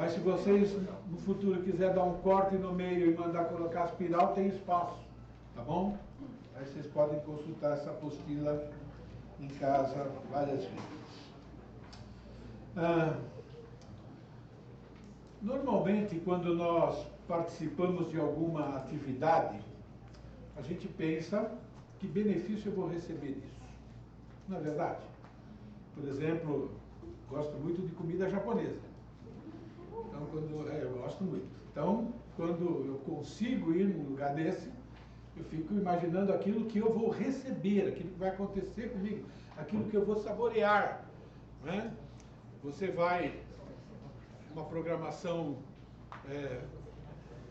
Mas se vocês no futuro quiser dar um corte no meio e mandar colocar espiral, tem espaço, tá bom? Aí vocês podem consultar essa apostila em casa várias vezes. Normalmente, quando nós participamos de alguma atividade, a gente pensa que benefício eu vou receber disso. Não é verdade? Por exemplo, gosto muito de comida japonesa. Então, eu gosto muito. Então, quando eu consigo ir num lugar desse, eu fico imaginando aquilo que eu vou receber, aquilo que vai acontecer comigo, aquilo que eu vou saborear, né? Você vai uma programação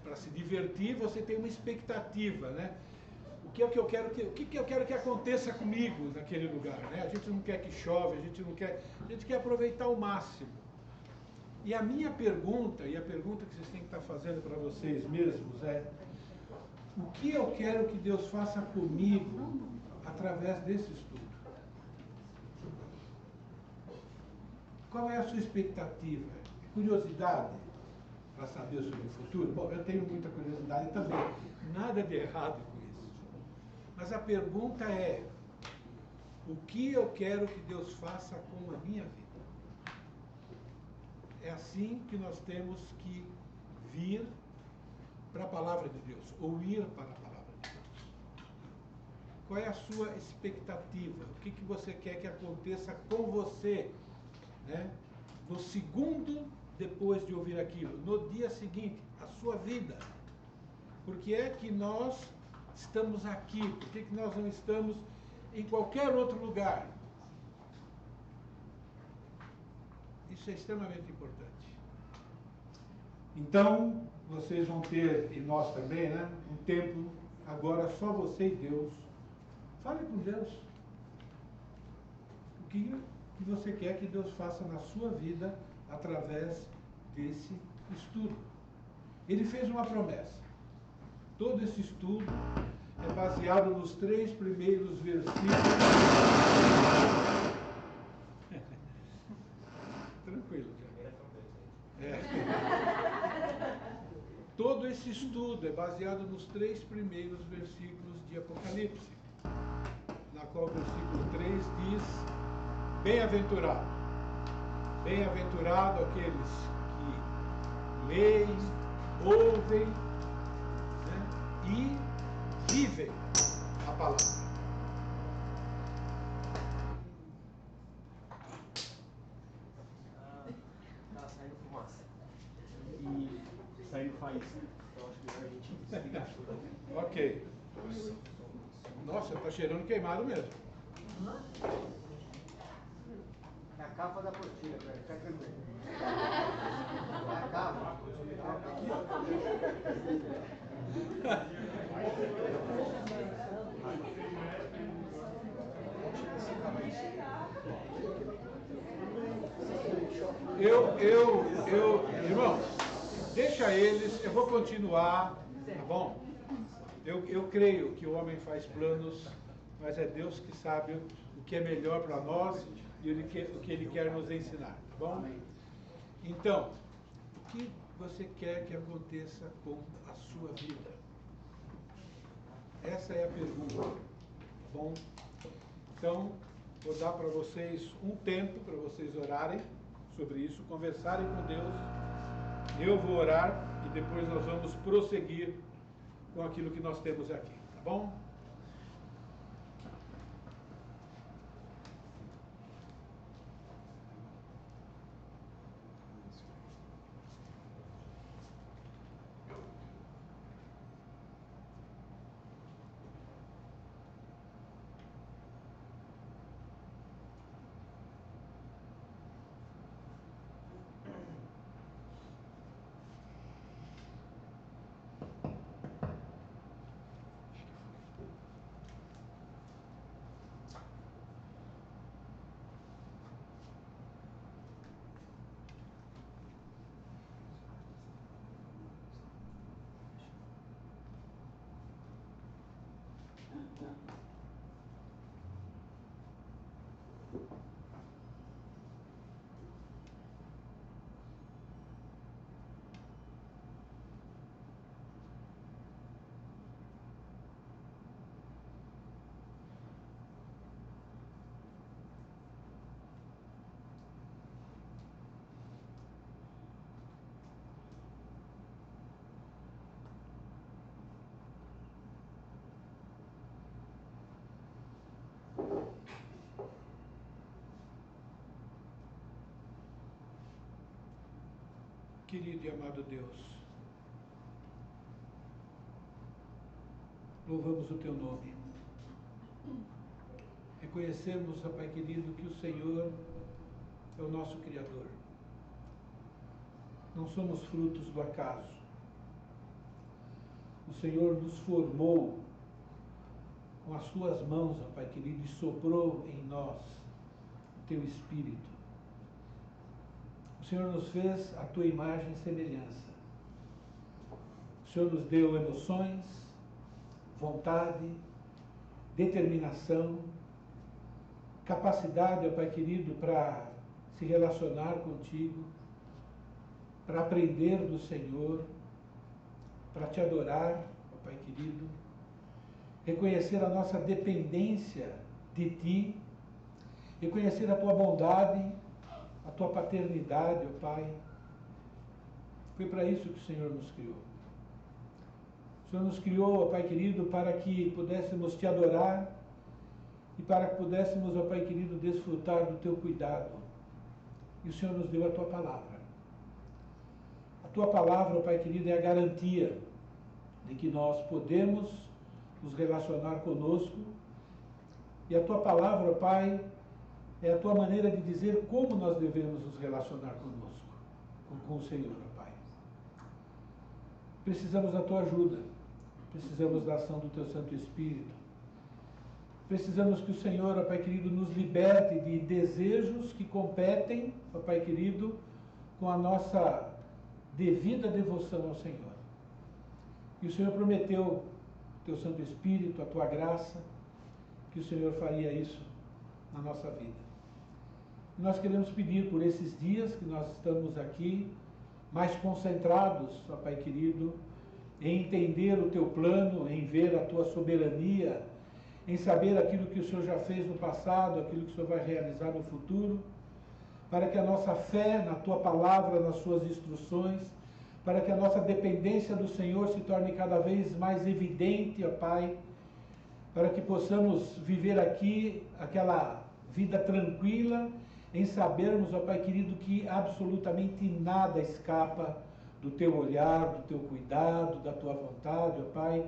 para se divertir, você tem uma expectativa, né? O que eu quero que aconteça comigo naquele lugar, né? A gente não quer que chove, a gente quer aproveitar o máximo. E a minha pergunta, e a pergunta que vocês têm que estar fazendo para vocês mesmos é: o que eu quero que Deus faça comigo através desse estudo? Qual é a sua expectativa? Curiosidade para saber sobre o futuro? Bom, eu tenho muita curiosidade também. Nada de errado com isso. Mas a pergunta é: o que eu quero que Deus faça com a minha vida? É assim que nós temos que vir para a palavra de Deus, ou ir para a palavra de Deus. Qual é a sua expectativa? O que você quer que aconteça com você, né? No segundo depois de ouvir aquilo, no dia seguinte, a sua vida. Por que é que nós estamos aqui? Por que nós não estamos em qualquer outro lugar? Isso é extremamente importante. Então, vocês vão ter, e nós também, né, um tempo, agora só você e Deus. Fale com Deus. O que você quer que Deus faça na sua vida através desse estudo? Ele fez uma promessa. Todo esse estudo é baseado nos 3 primeiros versículos. Tranquilo, Todo esse estudo é baseado nos 3 primeiros versículos de Apocalipse, na qual o versículo 3 diz: bem-aventurado, bem-aventurado aqueles que leem, ouvem, né, e vivem a palavra. Tá saindo fumaça. E saindo faísca. Então acho que a gente desliga tudo. Ok. Nossa, tá cheirando queimado mesmo. É a capa da apostila, velho. Fica tranquilo. É a capa. Irmãos, deixa eles, eu vou continuar, tá bom? Eu creio que o homem faz planos, mas é Deus que sabe o que é melhor para nós e o que Ele quer nos ensinar, tá bom? Então, o que você quer que aconteça com a sua vida? Essa é a pergunta, tá bom? Então, vou dar para vocês um tempo para vocês orarem sobre isso, conversarem com Deus. Eu vou orar e depois nós vamos prosseguir com aquilo que nós temos aqui, tá bom? Querido e amado Deus, louvamos o Teu nome. Reconhecemos, ó Pai querido, que o Senhor é o nosso Criador. Não somos frutos do acaso. O Senhor nos formou com as Suas mãos, ó Pai querido, e soprou em nós o Teu Espírito. O Senhor nos fez a Tua imagem e semelhança. O Senhor nos deu emoções, vontade, determinação, capacidade, ó Pai querido, para se relacionar contigo, para aprender do Senhor, para te adorar, ó Pai querido, reconhecer a nossa dependência de Ti, reconhecer a Tua bondade, a Tua paternidade, ó Pai. Foi para isso que o Senhor nos criou. O Senhor nos criou, ó Pai querido, para que pudéssemos Te adorar e para que pudéssemos, ó Pai querido, desfrutar do Teu cuidado. E o Senhor nos deu a Tua palavra. A Tua palavra, ó Pai querido, é a garantia de que nós podemos nos relacionar conosco. E a Tua palavra, ó Pai, é a Tua maneira de dizer como nós devemos nos relacionar conosco, com o Senhor, ó Pai. Precisamos da Tua ajuda, precisamos da ação do Teu Santo Espírito. Precisamos que o Senhor, ó Pai querido, nos liberte de desejos que competem, ó Pai querido, com a nossa devida devoção ao Senhor. E o Senhor prometeu o Teu Santo Espírito, a Tua graça, que o Senhor faria isso na nossa vida. E nós queremos pedir por esses dias que nós estamos aqui, mais concentrados, ó Pai querido, em entender o Teu plano, em ver a Tua soberania, em saber aquilo que o Senhor já fez no passado, aquilo que o Senhor vai realizar no futuro, para que a nossa fé na Tua palavra, nas Suas instruções, para que a nossa dependência do Senhor se torne cada vez mais evidente, ó Pai, para que possamos viver aqui aquela vida tranquila, em sabermos, ó Pai querido, que absolutamente nada escapa do Teu olhar, do Teu cuidado, da Tua vontade, ó Pai,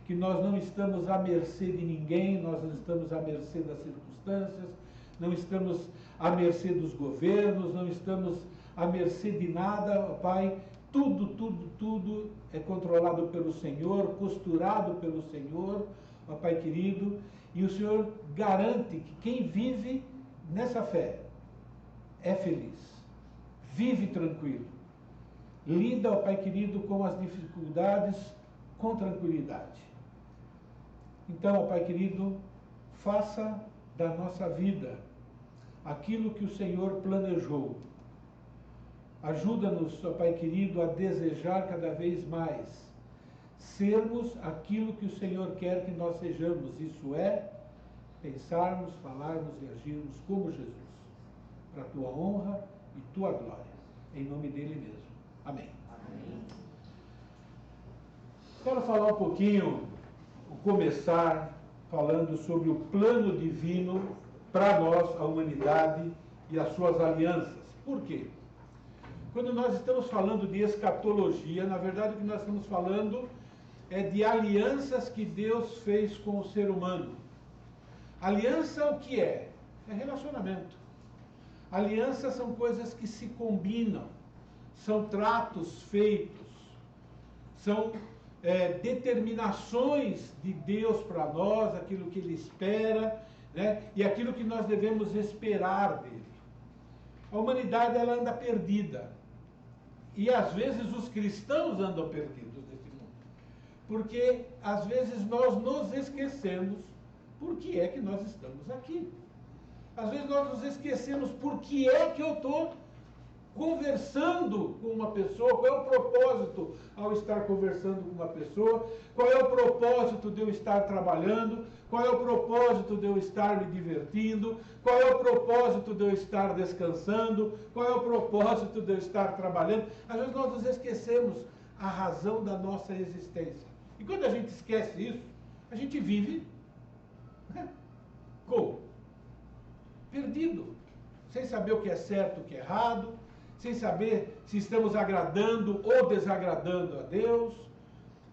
que nós não estamos à mercê de ninguém, nós não estamos à mercê das circunstâncias, não estamos à mercê dos governos, não estamos à mercê de nada, ó Pai. Tudo é controlado pelo Senhor, costurado pelo Senhor, ó Pai querido, e o Senhor garante que quem vive nessa fé é feliz, vive tranquilo, lida, ó Pai querido, com as dificuldades com tranquilidade. Então, ó Pai querido, faça da nossa vida aquilo que o Senhor planejou. Ajuda-nos, ó Pai querido, a desejar cada vez mais sermos aquilo que o Senhor quer que nós sejamos. Isso é, pensarmos, falarmos e agirmos como Jesus, para a Tua honra e Tua glória. Em nome dEle mesmo. Amém. Amém. Quero falar um pouquinho, começar falando sobre o plano divino para nós, a humanidade e as suas alianças. Por quê? Quando nós estamos falando de escatologia, na verdade o que nós estamos falando é de alianças que Deus fez com o ser humano. Aliança o que é? É relacionamento. Alianças são coisas que se combinam, são tratos feitos, são determinações de Deus para nós, aquilo que Ele espera, né? E aquilo que nós devemos esperar dele. A humanidade ela anda perdida. E às vezes os cristãos andam perdidos nesse mundo. Porque às vezes nós nos esquecemos por que é que nós estamos aqui. Às vezes nós nos esquecemos por que é que eu estou conversando com uma pessoa, qual é o propósito ao estar conversando com uma pessoa, qual é o propósito de eu estar trabalhando, qual é o propósito de eu estar me divertindo, qual é o propósito de eu estar descansando, qual é o propósito de eu estar trabalhando. Às vezes nós nos esquecemos a razão da nossa existência. E quando a gente esquece isso, a gente vive como? Perdido, sem saber o que é certo, o que é errado, sem saber se estamos agradando ou desagradando a Deus.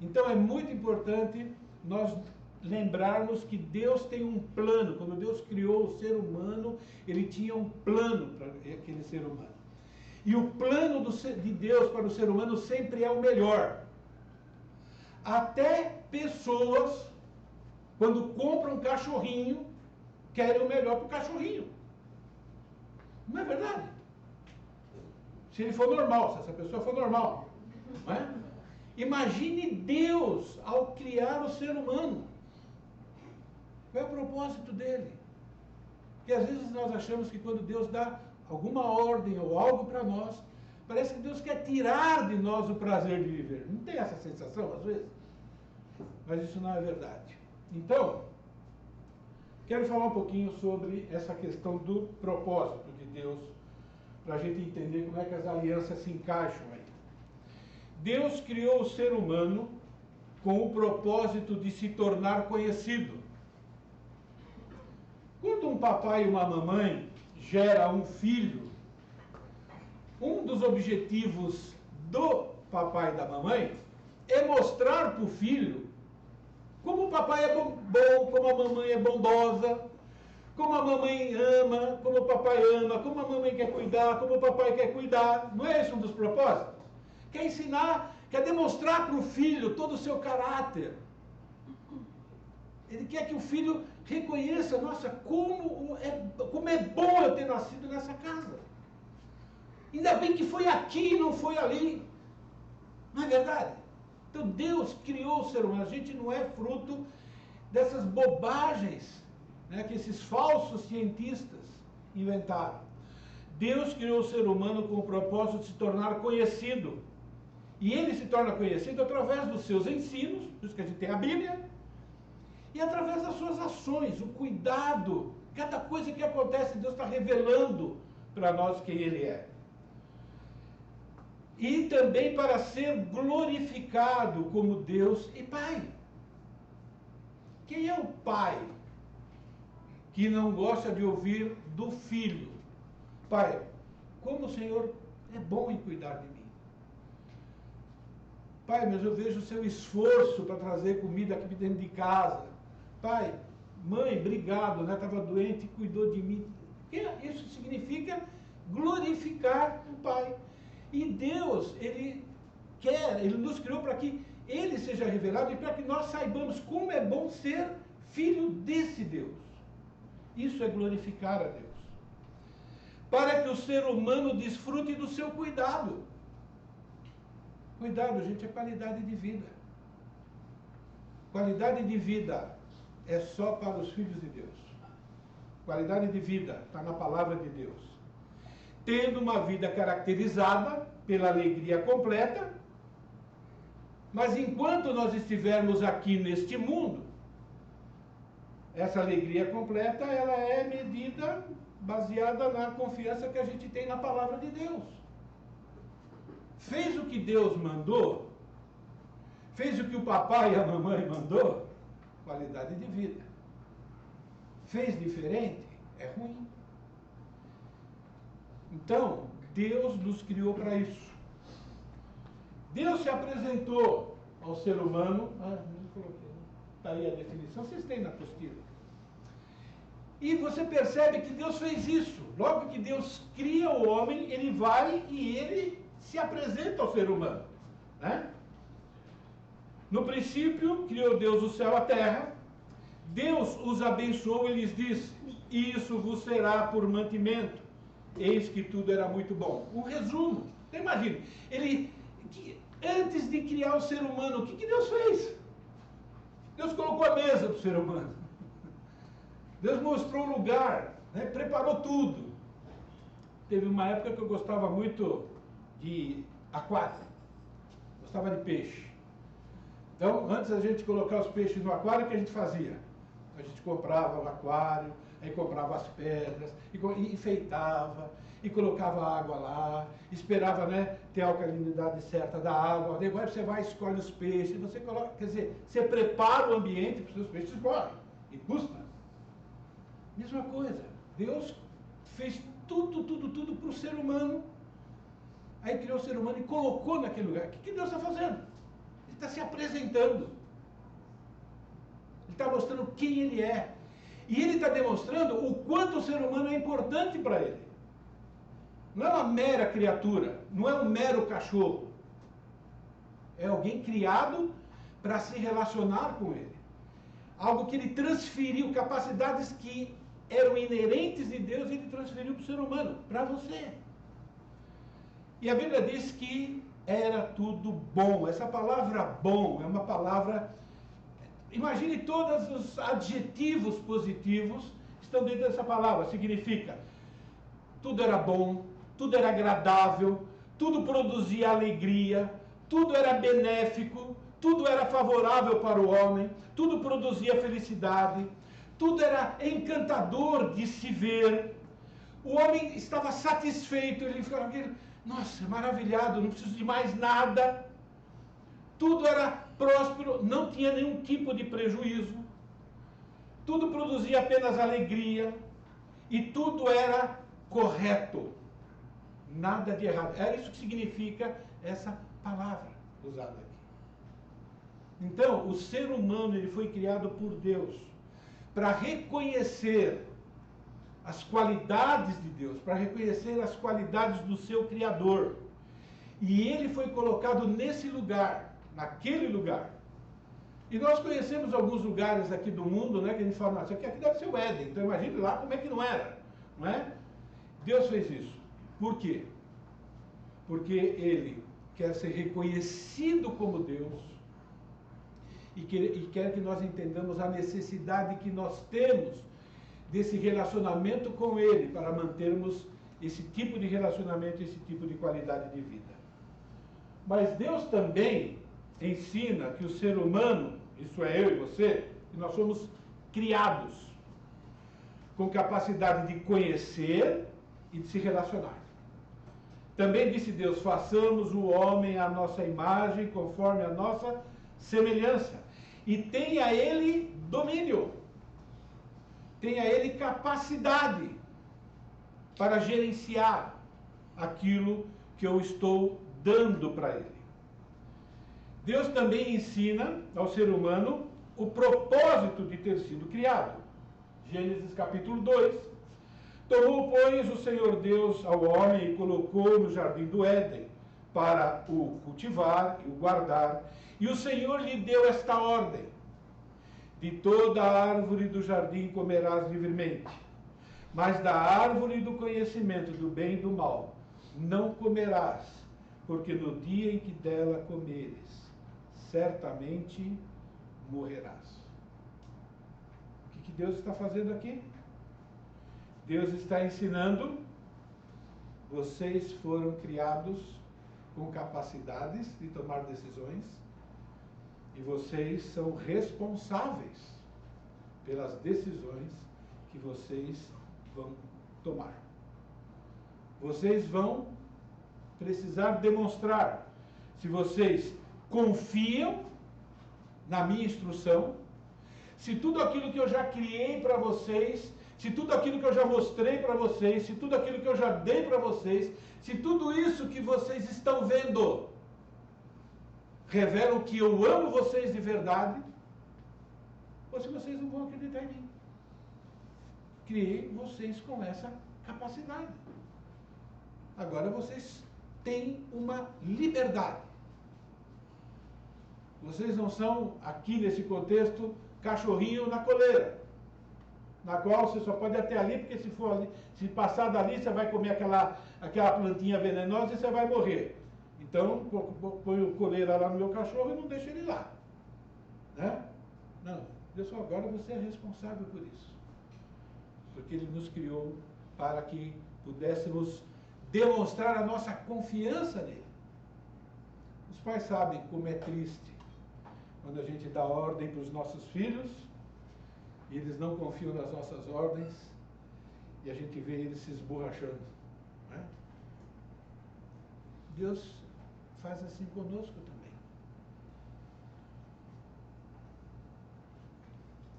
Então é muito importante nós lembrarmos que Deus tem um plano. Quando Deus criou o ser humano, Ele tinha um plano para aquele ser humano. E o plano de Deus para o ser humano sempre é o melhor. Até pessoas, quando compram um cachorrinho, querem o melhor para o cachorrinho. Não é verdade? Se ele for normal, se essa pessoa for normal. Não é? Imagine Deus ao criar o ser humano. Qual é o propósito dele? Porque às vezes nós achamos que quando Deus dá alguma ordem ou algo para nós, parece que Deus quer tirar de nós o prazer de viver. Não tem essa sensação às vezes? Mas isso não é verdade. Então, quero falar um pouquinho sobre essa questão do propósito de Deus, para a gente entender como é que as alianças se encaixam aí. Deus criou o ser humano com o propósito de se tornar conhecido. Quando um papai e uma mamãe gera um filho, um dos objetivos do papai e da mamãe é mostrar para o filho como o papai é bom, como a mamãe é bondosa, como a mamãe ama, como o papai ama, como a mamãe quer cuidar, como o papai quer cuidar. Não é esse um dos propósitos? Quer ensinar, quer demonstrar para o filho todo o seu caráter. Ele quer que o filho reconheça, nossa, como é bom eu ter nascido nessa casa. Ainda bem que foi aqui e não foi ali. Não é verdade? Então Deus criou o ser humano. A gente não é fruto dessas bobagens, né, que esses falsos cientistas inventaram. Deus criou o ser humano com o propósito de se tornar conhecido. E ele se torna conhecido através dos seus ensinos, por isso que a gente tem a Bíblia, e através das suas ações, o cuidado. Cada coisa que acontece, Deus está revelando para nós quem Ele é. E também para ser glorificado como Deus e Pai. Quem é o pai que não gosta de ouvir do filho? Pai, como o Senhor é bom em cuidar de mim. Pai, mas eu vejo o seu esforço para trazer comida aqui dentro de casa. Pai, mãe, obrigado, né? Estava doente e cuidou de mim. Isso significa glorificar o Pai. E Deus, Ele nos criou para que Ele seja revelado e para que nós saibamos como é bom ser filho desse Deus. Isso é glorificar a Deus. Para que o ser humano desfrute do seu cuidado. Cuidado, gente, é qualidade de vida. Qualidade de vida é só para os filhos de Deus. Qualidade de vida está na palavra de Deus. Tendo uma vida caracterizada pela alegria completa, mas enquanto nós estivermos aqui neste mundo, essa alegria completa, ela é medida baseada na confiança que a gente tem na palavra de Deus. Fez o que Deus mandou, fez o que o papai e a mamãe mandou, qualidade de vida. Fez diferente, é ruim. Então, Deus nos criou para isso. Deus se apresentou ao ser humano. Não coloquei, está aí a definição, vocês têm na apostila. E você percebe que Deus fez isso. Logo que Deus cria o homem, ele vai e ele se apresenta ao ser humano. Né? No princípio, criou Deus o céu e a terra. Deus os abençoou e lhes disse: isso vos será por mantimento. Eis que tudo era muito bom. Um resumo. Então, imagine, antes de criar o ser humano, o que Deus fez? Deus colocou a mesa para o ser humano. Deus mostrou o lugar, né? Preparou tudo. Teve uma época que eu gostava muito de aquário. Gostava de peixe. Então, antes da gente colocar os peixes no aquário, o que a gente fazia? A gente comprava o aquário, aí comprava as pedras, e enfeitava, e colocava água lá, esperava, né, ter a alcalinidade certa da água. Depois você vai e escolhe os peixes, você coloca, quer dizer, você prepara o ambiente para os seus peixes morrem. E custa. Mesma coisa. Deus fez tudo para o ser humano Aí criou o ser humano e colocou naquele lugar. O que Deus está fazendo? Ele está se apresentando. Ele está mostrando quem ele é. E ele está demonstrando o quanto o ser humano é importante para ele. Não é uma mera criatura, não é um mero cachorro. É alguém criado para se relacionar com ele. Algo que ele transferiu, capacidades que eram inerentes de Deus, ele transferiu para o ser humano, para você. E a Bíblia diz que era tudo bom. Essa palavra bom é uma palavra... Imagine todos os adjetivos positivos que estão dentro dessa palavra. Significa, tudo era bom, tudo era agradável, tudo produzia alegria, tudo era benéfico, tudo era favorável para o homem, tudo produzia felicidade, tudo era encantador de se ver. O homem estava satisfeito, ele ficava, nossa, maravilhado, não preciso de mais nada. Tudo era próspero, não tinha nenhum tipo de prejuízo. Tudo produzia apenas alegria e tudo era correto. Nada de errado. É isso que significa essa palavra usada aqui. Então, o ser humano ele foi criado por Deus para reconhecer as qualidades de Deus, para reconhecer as qualidades do seu Criador. E ele foi colocado nesse lugar, naquele lugar. E nós conhecemos alguns lugares aqui do mundo, né, que a gente fala, isso aqui deve ser o Éden, então imagine lá como é que não era, não é? Deus fez isso. Por quê? Porque ele quer ser reconhecido como Deus e quer que nós entendamos a necessidade que nós temos desse relacionamento com ele para mantermos esse tipo de relacionamento, esse tipo de qualidade de vida. Mas Deus também ensina que o ser humano, isso é eu e você, que nós somos criados com capacidade de conhecer e de se relacionar. Também disse Deus, façamos o homem à nossa imagem, conforme a nossa semelhança. E tenha ele domínio. Tenha ele capacidade para gerenciar aquilo que eu estou dando para ele. Deus também ensina ao ser humano o propósito de ter sido criado. Gênesis capítulo 2. Tomou, pois, o Senhor Deus ao homem e colocou no jardim do Éden para o cultivar e o guardar. E o Senhor lhe deu esta ordem: de toda a árvore do jardim comerás livremente, mas da árvore do conhecimento do bem e do mal não comerás, porque no dia em que dela comeres, certamente morrerás. O que Deus está fazendo aqui? Deus está ensinando, vocês foram criados com capacidades de tomar decisões e vocês são responsáveis pelas decisões que vocês vão tomar. Vocês vão precisar demonstrar se vocês confiam na minha instrução, se tudo aquilo que eu já criei para vocês, se tudo aquilo que eu já mostrei para vocês, se tudo aquilo que eu já dei para vocês, se tudo isso que vocês estão vendo revelam que eu amo vocês de verdade, ou se vocês não vão acreditar em mim. Criei vocês com essa capacidade. Agora vocês têm uma liberdade. Vocês não são, aqui nesse contexto, cachorrinho na coleira, na qual você só pode ir até ali, porque se for ali, se passar dali, você vai comer aquela plantinha venenosa e você vai morrer. Então, põe coleira lá no meu cachorro e não deixa ele lá. Né? Não, Deus, agora você é responsável por isso. Porque ele nos criou para que pudéssemos demonstrar a nossa confiança nele. Os pais sabem como é triste quando a gente dá ordem para os nossos filhos e eles não confiam nas nossas ordens e a gente vê eles se esborrachando. Né? Deus faz assim conosco também.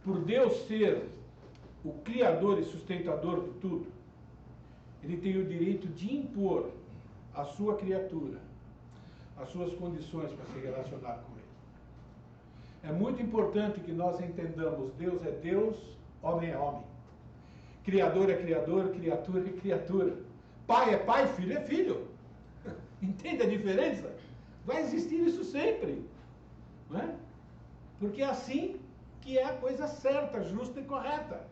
Por Deus ser o criador e sustentador de tudo, ele tem o direito de impor a sua criatura, as suas condições para se relacionar com Ele. É muito importante que nós entendamos: Deus é Deus, homem é homem. Criador é criador, criatura é criatura. Pai é pai, filho é filho. Entende a diferença? Vai existir isso sempre. Não é? Porque é assim que é a coisa certa, justa e correta.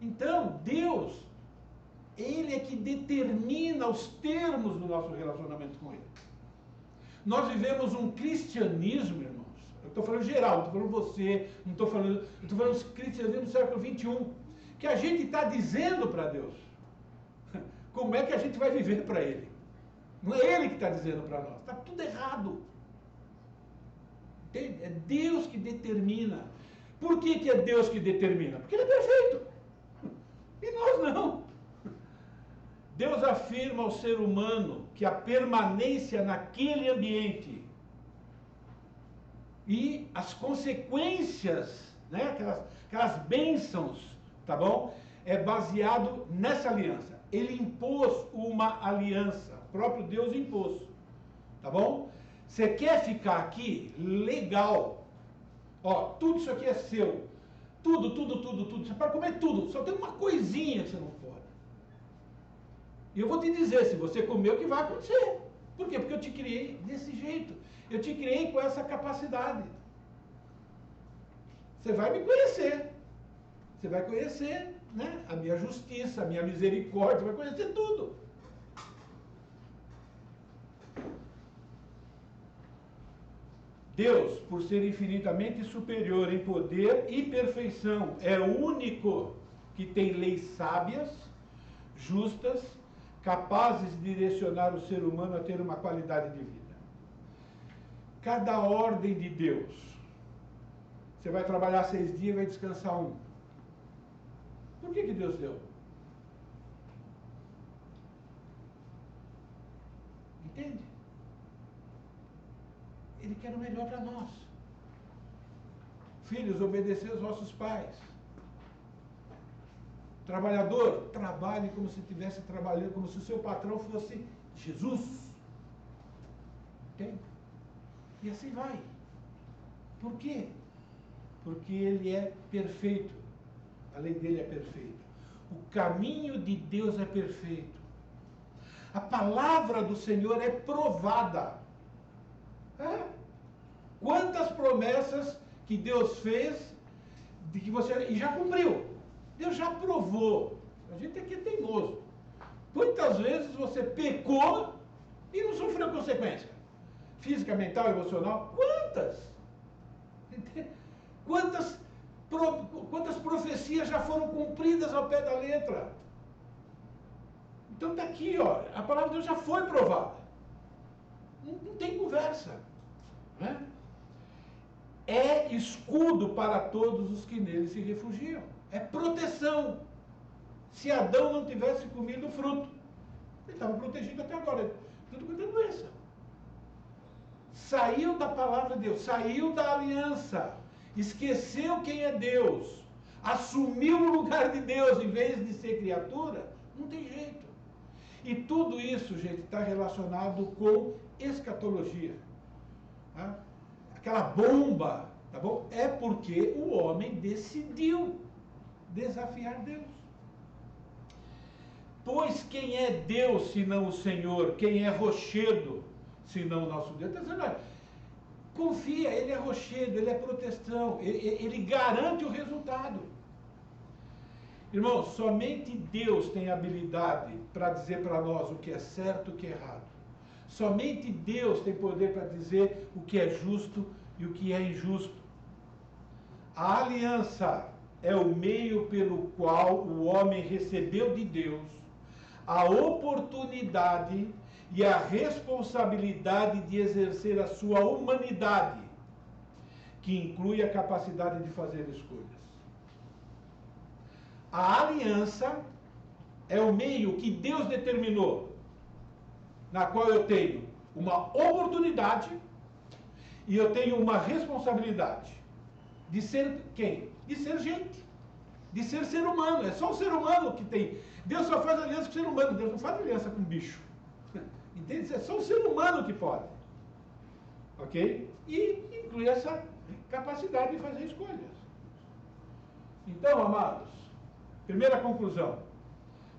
Então, Deus, Ele é que determina os termos do nosso relacionamento com Ele. Nós vivemos um cristianismo, irmãos. Eu estou falando geral, não estou falando você, eu estou falando cristianismo do século XXI, que a gente está dizendo para Deus como é que a gente vai viver para Ele. Não é Ele que está dizendo para nós. Está tudo errado. Entende? É Deus que determina. Por que é Deus que determina? Porque Ele é perfeito. E nós não. Deus afirma ao ser humano que a permanência naquele ambiente e as consequências, né, aquelas bênçãos, tá bom? É baseado nessa aliança. Ele impôs uma aliança, o próprio Deus impôs, tá bom? Você quer ficar aqui? Legal. Ó, tudo isso aqui é seu. Tudo. Você pode comer tudo, só tem uma coisinha que você não pode. E eu vou te dizer, se você comer, o que vai acontecer. Por quê? Porque eu te criei desse jeito. Eu te criei com essa capacidade. Você vai me conhecer. Você vai conhecer, né, a minha justiça, a minha misericórdia, vai conhecer tudo. Deus, por ser infinitamente superior em poder e perfeição, é o único que tem leis sábias, justas, capazes de direcionar o ser humano a ter uma qualidade de vida. Cada ordem de Deus, você vai trabalhar 6 dias e vai descansar 1. Por que Deus deu? Entende? Ele quer o melhor para nós. Filhos, obedecer aos vossos pais. Trabalhador, trabalhe como se estivesse trabalhando, como se o seu patrão fosse Jesus. Entende? E assim vai. Por quê? Porque Ele é perfeito. A lei dele é perfeita. O caminho de Deus é perfeito. A palavra do Senhor é provada. Quantas promessas que Deus fez de que você e já cumpriu. Deus já provou. A gente aqui é teimoso. Quantas vezes você pecou e não sofreu consequência? Física, mental, emocional? Quantas? Quantas profecias já foram cumpridas ao pé da letra? Então está aqui, ó, a palavra de Deus já foi provada. Não tem conversa. Né? É escudo para todos os que nele se refugiam. É proteção. Se Adão não tivesse comido o fruto, ele estava protegido até agora. Tudo quanto é doença. Saiu da palavra de Deus, saiu da aliança, esqueceu quem é Deus, assumiu o lugar de Deus em vez de ser criatura, não tem jeito. E tudo isso, gente, está relacionado com escatologia. Tá? Aquela bomba, tá bom? É porque o homem decidiu desafiar Deus. Pois quem é Deus senão o Senhor? Quem é rochedo senão o nosso Deus? Está dizendo, olha, confia, Ele é rochedo, Ele é proteção, ele garante o resultado. Irmãos, somente Deus tem habilidade para dizer para nós o que é certo e o que é errado. Somente Deus tem poder para dizer o que é justo e o que é injusto. A aliança é o meio pelo qual o homem recebeu de Deus a oportunidade e a responsabilidade de exercer a sua humanidade, que inclui a capacidade de fazer escolhas. A aliança é o meio que Deus determinou, na qual eu tenho uma oportunidade e eu tenho uma responsabilidade de ser quem? De ser gente, de ser ser humano. É só o ser humano que tem. Deus só faz aliança com o ser humano, Deus não faz aliança com bicho. Entende? É só o ser humano que pode. Ok? E inclui essa capacidade de fazer escolhas. Então, amados, primeira conclusão.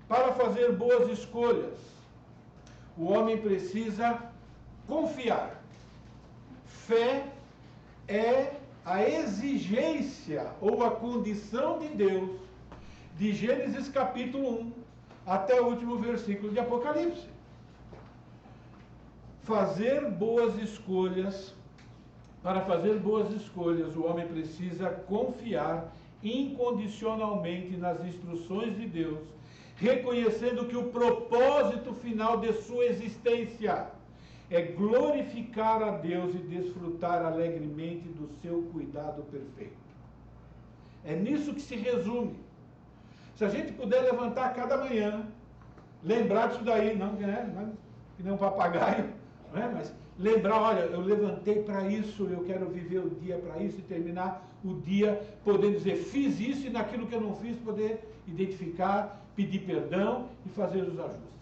Para fazer boas escolhas, o homem precisa confiar. Fé é a exigência ou a condição de Deus de Gênesis capítulo 1 até o último versículo de Apocalipse. Para fazer boas escolhas, o homem precisa confiar incondicionalmente nas instruções de Deus, reconhecendo que o propósito final de sua existência é glorificar a Deus e desfrutar alegremente do seu cuidado perfeito. É nisso que se resume. Se a gente puder levantar cada manhã, lembrar disso daí, não que nem um papagaio, não é? Mas lembrar, olha, eu levantei para isso, eu quero viver o dia para isso e terminar o dia podendo dizer, fiz isso e naquilo que eu não fiz, poder identificar, pedir perdão e fazer os ajustes.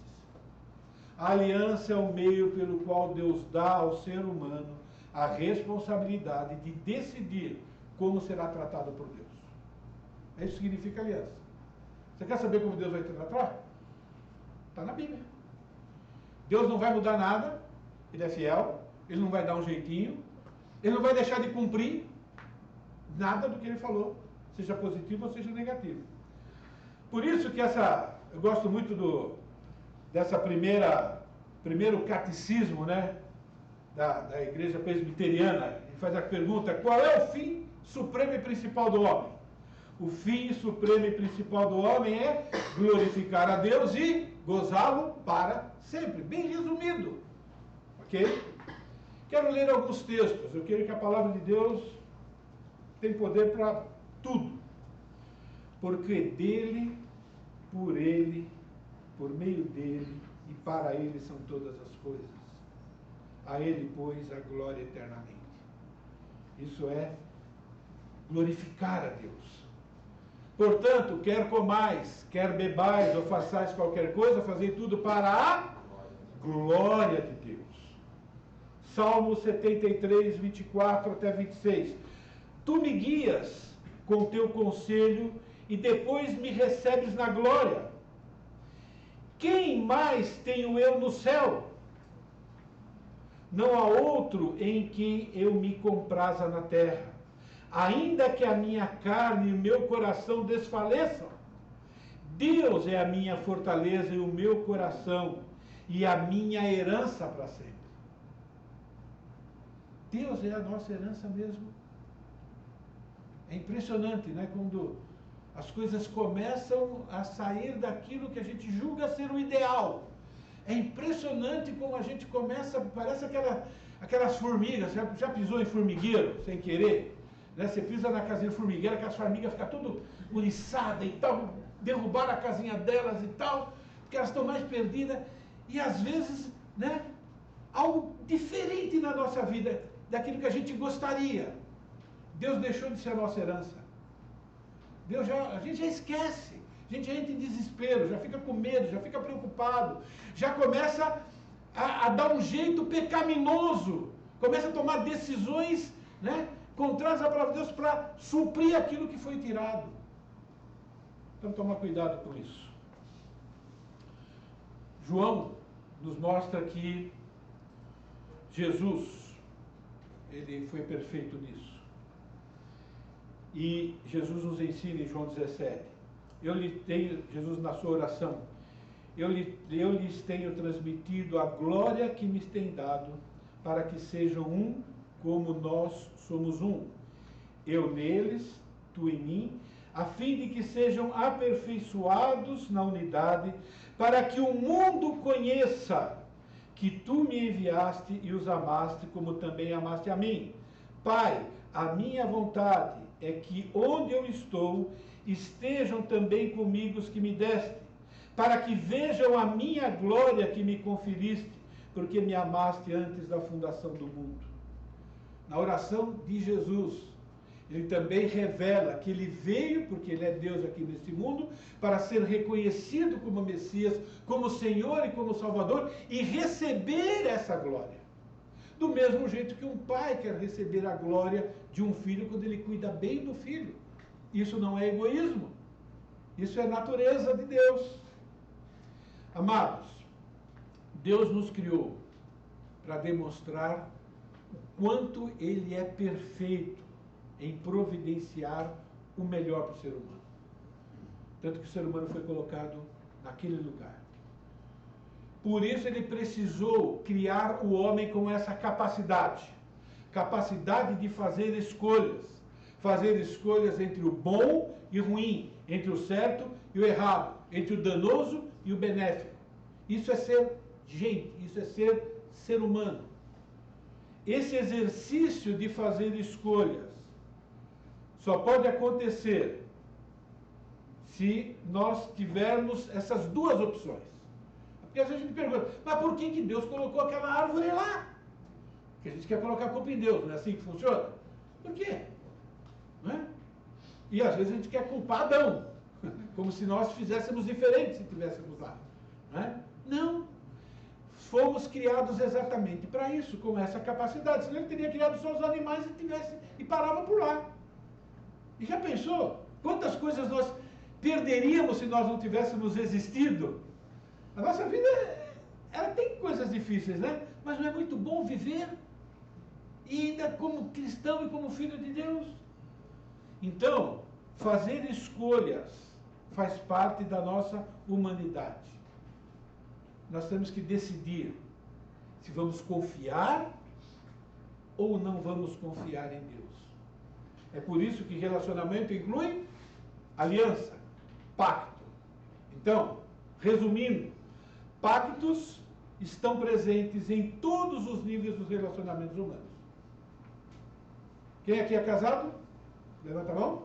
A aliança é o meio pelo qual Deus dá ao ser humano a responsabilidade de decidir como será tratado por Deus. Isso significa aliança. Você quer saber como Deus vai te tratar? Está na Bíblia. Deus não vai mudar nada, Ele é fiel, Ele não vai dar um jeitinho, Ele não vai deixar de cumprir nada do que Ele falou, seja positivo ou seja negativo. Por isso que eu gosto muito dessa primeiro catecismo, né, da igreja presbiteriana. Ele faz a pergunta, qual é o fim supremo e principal do homem? O fim supremo e principal do homem é glorificar a Deus e gozá-lo para sempre. Bem resumido. Ok? Quero ler alguns textos. Eu quero que a palavra de Deus tem poder para tudo. Porque dele, por ele, por meio dele e para ele são todas as coisas. A ele, pois, a glória eternamente. Isso é glorificar a Deus. Portanto, quer comais, quer bebais ou façais qualquer coisa, fazei tudo para a glória de Deus. Salmo 73, 24 até 26. Tu me guias com teu conselho e depois me recebes na glória. Quem mais tenho eu no céu? Não há outro em que eu me compraza na terra. Ainda que a minha carne e o meu coração desfaleçam, Deus é a minha fortaleza e o meu coração e a minha herança para sempre. Deus é a nossa herança mesmo. É impressionante, né? Quando as coisas começam a sair daquilo que a gente julga ser o ideal. É impressionante como a gente começa, parece aquelas formigas. Já pisou em formigueiro sem querer? Né? Você pisa na casinha formigueira, que as formigas ficam tudo uriçadas e tal, derrubaram a casinha delas e tal, porque elas estão mais perdidas. E às vezes, né, algo diferente na nossa vida, daquilo que a gente gostaria. Deus deixou de ser a nossa herança. A gente já esquece, a gente já entra em desespero, já fica com medo, já fica preocupado, já começa a dar um jeito pecaminoso, começa a tomar decisões, né, contrárias à palavra de Deus para suprir aquilo que foi tirado. Então, tomar cuidado com isso. João nos mostra que Jesus, ele foi perfeito nisso. E Jesus nos ensina em João 17. Jesus na sua oração, eu lhes tenho transmitido a glória que me tem dado, para que sejam um como nós somos um. Eu neles, tu em mim, a fim de que sejam aperfeiçoados na unidade, para que o mundo conheça que tu me enviaste e os amaste, como também amaste a mim. Pai, a minha vontade é que onde eu estou, estejam também comigo os que me deste, para que vejam a minha glória que me conferiste, porque me amaste antes da fundação do mundo. Na oração de Jesus, ele também revela que ele veio, porque ele é Deus aqui neste mundo, para ser reconhecido como Messias, como Senhor e como Salvador, e receber essa glória. Do mesmo jeito que um pai quer receber a glória de um filho quando ele cuida bem do filho. Isso não é egoísmo. Isso é natureza de Deus. Amados, Deus nos criou para demonstrar o quanto Ele é perfeito em providenciar o melhor para o ser humano. Tanto que o ser humano foi colocado naquele lugar. Por isso Ele precisou criar o homem com essa capacidade. Capacidade de fazer escolhas. Fazer escolhas entre o bom e o ruim, entre o certo e o errado, entre o danoso e o benéfico. Isso é ser gente, isso é ser humano. Esse exercício de fazer escolhas só pode acontecer se nós tivermos essas duas opções. Porque às vezes a gente pergunta, mas por que Deus colocou aquela árvore lá? Porque a gente quer colocar a culpa em Deus, não é assim que funciona? Por quê? Não é? E às vezes a gente quer culpar Adão, como se nós fizéssemos diferente se estivéssemos lá. Não é? Não. Fomos criados exatamente para isso, com essa capacidade. Senão ele teria criado só os animais e parava por lá. E já pensou? Quantas coisas nós perderíamos se nós não tivéssemos existido? A nossa vida, ela tem coisas difíceis, né? Mas não é muito bom viver? E ainda como cristão e como filho de Deus? Então, fazer escolhas faz parte da nossa humanidade. Nós temos que decidir se vamos confiar ou não vamos confiar em Deus. É por isso que relacionamento inclui aliança, pacto. Então, resumindo, pactos estão presentes em todos os níveis dos relacionamentos humanos. Quem aqui é casado? Levanta a mão.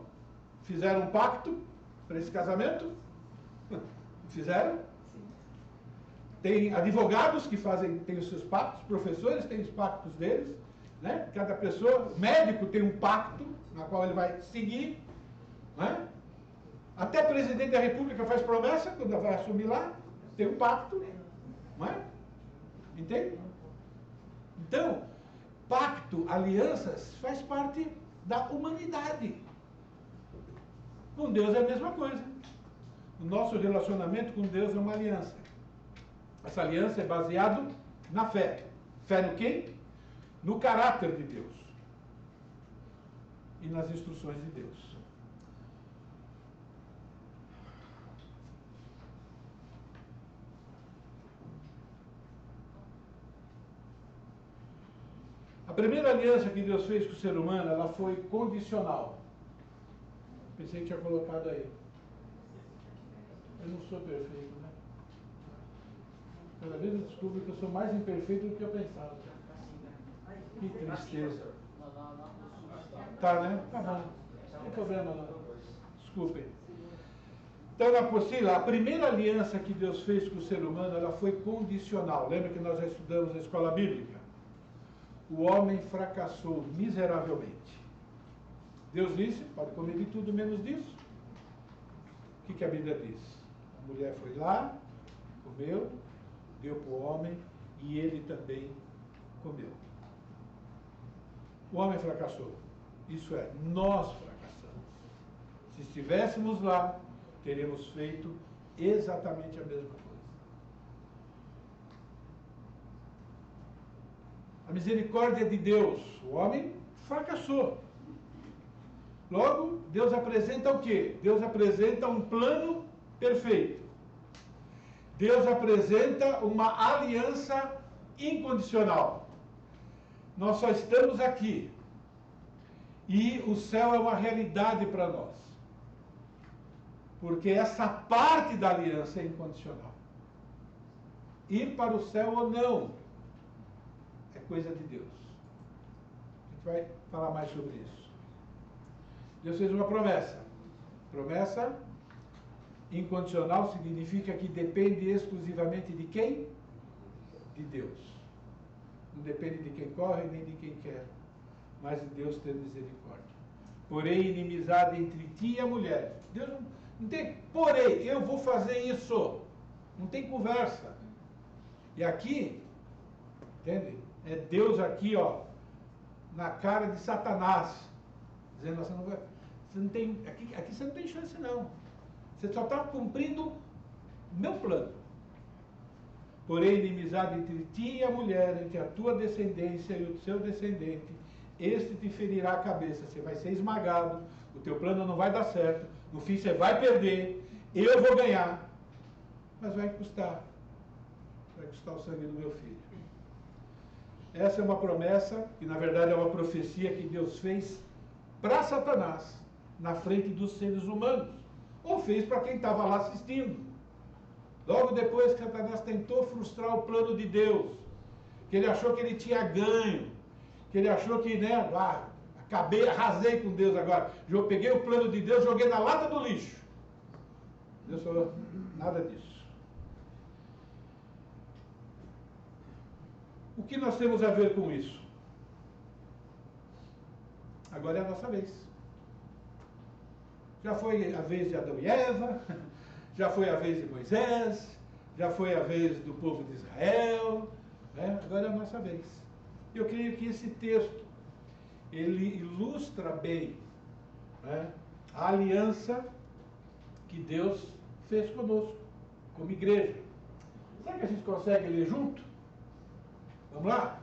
Fizeram um pacto para esse casamento? Fizeram? Tem advogados que têm os seus pactos, professores têm os pactos deles, né? Cada pessoa, médico tem um pacto na qual ele vai seguir, né? Até o presidente da República faz promessa quando vai assumir lá, tem um pacto, não é? Entende? Então, pacto, alianças, faz parte da humanidade. Com Deus é a mesma coisa. O nosso relacionamento com Deus é uma aliança. Essa aliança é baseada na fé. Fé no quê? No caráter de Deus. E nas instruções de Deus. A primeira aliança que Deus fez com o ser humano, ela foi condicional. Pensei que tinha colocado aí. Eu não sou perfeito, né? Cada vez eu descubro que eu sou mais imperfeito do que eu pensava. Que tristeza. Tá, né? Tá bom. Não tem problema não. Desculpem. Então, na apostila, a primeira aliança que Deus fez com o ser humano, ela foi condicional. Lembra que nós já estudamos na escola bíblica? O homem fracassou miseravelmente. Deus disse, pode comer de tudo menos disso. O que a Bíblia diz? A mulher foi lá, comeu, deu para o homem e ele também comeu. O homem fracassou. Isso é, nós fracassamos. Se estivéssemos lá, teríamos feito exatamente a mesma coisa. A misericórdia de Deus, o homem fracassou. Logo, Deus apresenta o quê? Deus apresenta um plano perfeito. Deus apresenta uma aliança incondicional. Nós só estamos aqui. E o céu é uma realidade para nós. Porque essa parte da aliança é incondicional. Ir para o céu ou não é coisa de Deus. A gente vai falar mais sobre isso. Deus fez uma promessa. Promessa incondicional significa que depende exclusivamente de quem? De Deus. Não depende de quem corre nem de quem quer, mas de Deus ter misericórdia. porém inimizade entre ti e a mulher. Deus não tem, porém, eu vou fazer isso. Não tem conversa. E aqui, entende? É Deus aqui, ó, na cara de Satanás, dizendo assim, você não tem, aqui você não tem chance não. Você só está cumprindo meu plano. Porém, inimizade entre ti e a mulher, entre a tua descendência e o seu descendente, este te ferirá a cabeça, você vai ser esmagado, o teu plano não vai dar certo, no fim você vai perder, eu vou ganhar, mas vai custar o sangue do meu filho. Essa é uma promessa, que na verdade é uma profecia que Deus fez para Satanás, na frente dos seres humanos, ou fez para quem estava lá assistindo. Logo depois que Satanás tentou frustrar o plano de Deus, que ele achou que ele tinha ganho, que ele achou que, né, arrasei com Deus agora, eu peguei o plano de Deus, joguei na lata do lixo. Deus falou, nada disso. O que nós temos a ver com isso? Agora é a nossa vez. Já foi a vez de Adão e Eva, já foi a vez de Moisés, já foi a vez do povo de Israel, né? Agora é a nossa vez. Eu creio que esse texto, ele ilustra bem, né, a aliança que Deus fez conosco, como igreja. Será que a gente consegue ler junto? Vamos lá?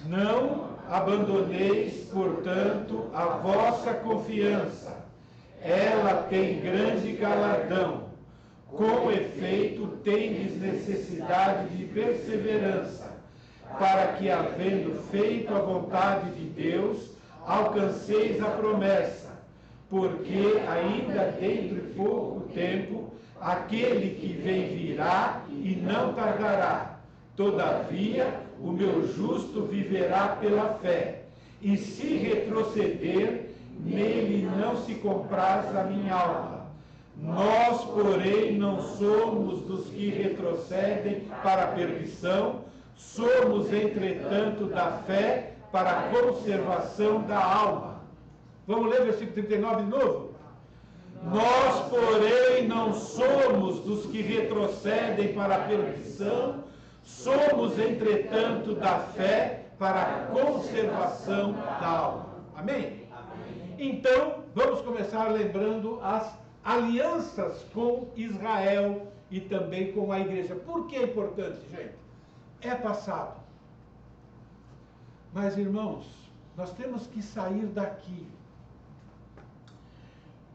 Não abandoneis, portanto, a vossa confiança. Ela tem grande galardão. Com efeito, tendes necessidade de perseverança, para que, havendo feito a vontade de Deus, alcanceis a promessa. Porque ainda dentro de pouco tempo, aquele que vem virá e não tardará. Todavia, o meu justo viverá pela fé, e se retroceder, nele não se compraz a minha alma. Nós, porém, não somos dos que retrocedem para a perdição, somos, entretanto, da fé para a conservação da alma. Vamos ler o versículo 39 de novo? Nós, porém, não somos dos que retrocedem para a perdição, somos, entretanto, da fé para a conservação da alma. Amém? Então, vamos começar lembrando as alianças com Israel e também com a igreja. Por que é importante, gente? É passado. Mas, irmãos, nós temos que sair daqui